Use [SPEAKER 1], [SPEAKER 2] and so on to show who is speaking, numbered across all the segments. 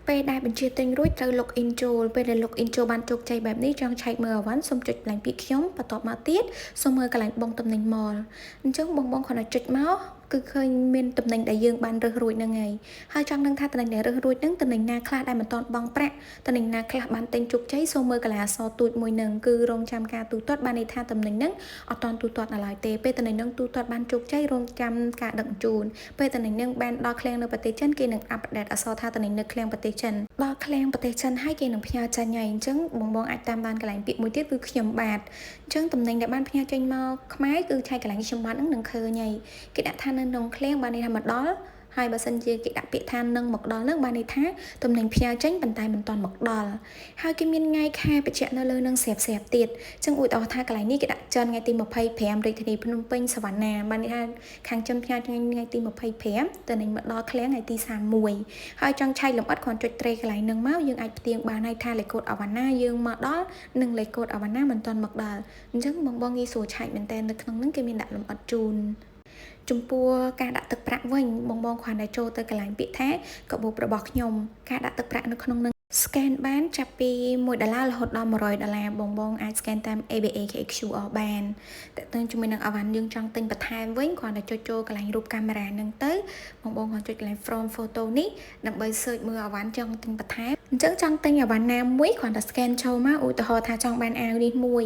[SPEAKER 1] ពេលដែលបញ្ជាទិញរួចត្រូវ login ចូលពេលដែល login ចូលបានជោគជ័យបែបនេះចង់ឆែកមើលអវ៉ាន់សូមចុចកន្លែងពាក្យខ្ញុំបន្ទាប់មកទៀតសូមមើលកន្លែងបងតំណែង mall អញ្ចឹងបងគ្រាន់តែចុចមកគឺឃើញមានតំណែងដែលយើងបានរើសរួចហ្នឹងហើយចង់ដឹងថាតំណែងដែលរើសរួចហ្នឹងតំណែងណាខ្លះដែលមិនទាន់បង់ប្រាក់តំណែងណាខ្លះបានទិញជោគជ័យសូមមើលកន្លែងអក្សរទូចមួយហ្នឹងគឺរងចាំការទូទាត់បានន័យថាតំណែងហ្នឹងអត់ទាន់ទូទាត់ដល់ឡើយទេពេលតំណែងហ្នឹងទូទាត់បានជោគជ័យរងចាំការដឹកជញ្ជូនពេលតំណែងហ្នឹងបានដល់ឃ្លាំងនៅប្រទេសចិនគេនឹងអាប់ដេតអក្សរថាតំណែងនៅឃ្លាំងប្រទេសចិនដល់ឃ្លាំងប្រទេសចិនហើយគេនឹងផ្ញើចេញហើយអញ្ចឹងបងអាចតាមដានកន្លែងពាក្យមួយទៀតគឺខ្ញុំបាទអញ្ចឹងតំណែងដែលបានផ្ញើចេញមកខ្មែរគឺឆែកកន្លែងខ្ញុំបាទហ្នឹងនឹងឃើញហើយគេដាក់ថានៅក្នុងឃ្លាំងបានន័យថាមកដល់ហើយបើសិនជាគេដាក់ពាក្យថានឹងមកដល់នឹងបានន័យថាតំណែងផ្ញើចេញប៉ុន្តែមិនទាន់មកដល់ហើយគេមានថ្ងៃខែបញ្ជាក់នៅលើនឹងស្រាប់ទៀតអញ្ចឹងឧទាហរណ៍ថាកន្លែងនេះគេដាក់ចិនថ្ងៃទី25រាជធានីភ្នំពេញសវណ្ណាបានន័យថាខាងចិនផ្ញើថ្ងៃទី25តំណែងមកដល់ឃ្លាំងថ្ងៃទី31ហើយចង់ឆែកលម្អិតគ្រាន់ចុចត្រេកន្លែងនឹងមកយើងអាចផ្ទៀងបានហើយថាលេខកូដអវណ្ណាយើងមកដល់និងលេខកូដអវណ្ណាមិនទាន់មកដល់អញ្ចឹងបងងាយស្រួលឆែកមែនតើនៅក្នុងហ្នឹងគេមានដាក់លម្អិតជូនចំពោះការដាក់ទឹកប្រាក់វិញបងគ្រាន់តែចូលទៅកន្លែងពាក្យថាកាបូបរបស់ខ្ញុំការដាក់ទឹកប្រាក់នៅក្នុងនឹង scan បានចាប់ពី$1រហូតដល់$100បងអាច scan តាម ABA QR បានតែទៅជាមួយនឹងអវ៉ាន់យើងចង់ទិញបន្ថែមវិញគ្រាន់តែចុចចូលកន្លែងរូបកាមេរ៉ាហ្នឹងទៅបងគ្រាន់ចុចកន្លែង from photo នេះដើម្បី search មើលអវ៉ាន់ចង់ទិញបន្ថែមអញ្ចឹងចង់ទិញអវ៉ាន់ណាមួយគ្រាន់តែ scan ចូលមកឧទាហរណ៍ថាចង់បានអាវនេះមួយ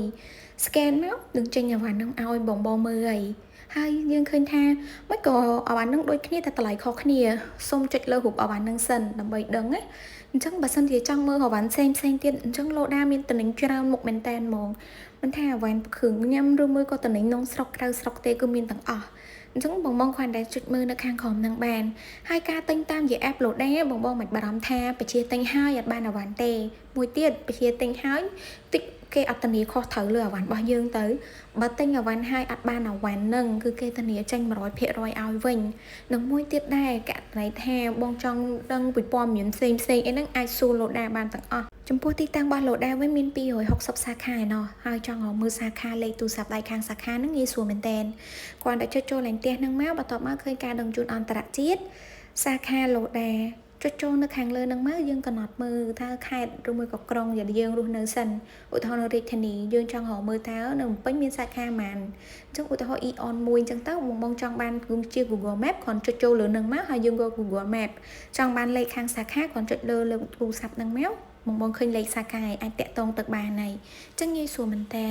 [SPEAKER 1] scan មកនឹងចេញអវ៉ាន់ហ្នឹងឲ្យបងមើលហើយយើងឃើញថាមិនក៏អវ៉ាន់នឹងដូចគ្នាតែតម្លៃខុសគ្នាសូមចុចលើរូបអវ៉ាន់នឹងសិនដើម្បីដឹងណាអញ្ចឹងបើសិនជាចង់មើលអវ៉ាន់ផ្សេងទៀតអញ្ចឹងលោដាមានតំណែងច្រើនមុខមែនតែនហ្មងមិនថាអវ៉ាន់គ្រឿងញ៉ាំឬមើលក៏តំណែងក្នុងស្រុកក្រៅស្រុកទេគឺមានទាំងអស់អញ្ចឹងបងគ្រាន់តែចុចមើលនៅខាងក្រោមហ្នឹងបានហើយការទិញតាមជា app លោដាបងមិនបារម្ភថាបជាទិញហើយអត់បានអវ៉ាន់ទេមួយទៀតបជាទិញហើយតិចគេអត់ធានាខុសត្រូវលើអវ៉ាន់របស់យើងទៅបើទិញអវ៉ាន់ហើយអត់បានអវ៉ាន់នឹងគឺគេធានាចេញ100%ឲ្យវិញនឹងមួយទៀតដែរករណីថាបងចង់ដឹងពីព័ត៌មានផ្សេងអីហ្នឹងអាចសួរលោដាបានទាំងអស់ចំពោះទីតាំងរបស់លោដាវិញមាន260សាខាឯណោះហើយចង់មើលសាខាលេខទូរស័ព្ទដៃខាងសាខាហ្នឹងងាយស្រួលមែនតើគ្រាន់តែចុចចូលឡើងផ្ទះហ្នឹងមកបន្ទាប់មកឃើញការដឹងជូនអន្តរជាតិសាខាលោដាចុចចូលនៅខាងលើនឹងមកយើងកំណត់មើលថាខេត្តឬមួយក៏ក្រុងដែលយើងរស់នៅសិនឧទាហរណ៍នៅរាជធានីយើងចង់រកមើលតើនៅភ្នំពេញមានសាខាប៉ុន្មានអញ្ចឹងឧទាហរណ៍ Eon មួយអញ្ចឹងទៅបងចង់បានជា Google Map គ្រាន់ចុចចូលលើនឹងមកហើយយើងក៏ Google Map ចង់បានលេខខាងសាខាគ្រាន់ចុចលើទូរស័ព្ទនឹងមកបងឃើញលេខសាខាហើយអាចតាក់ទងទៅបានហើយអញ្ចឹងងាយស្រួលមែនតើ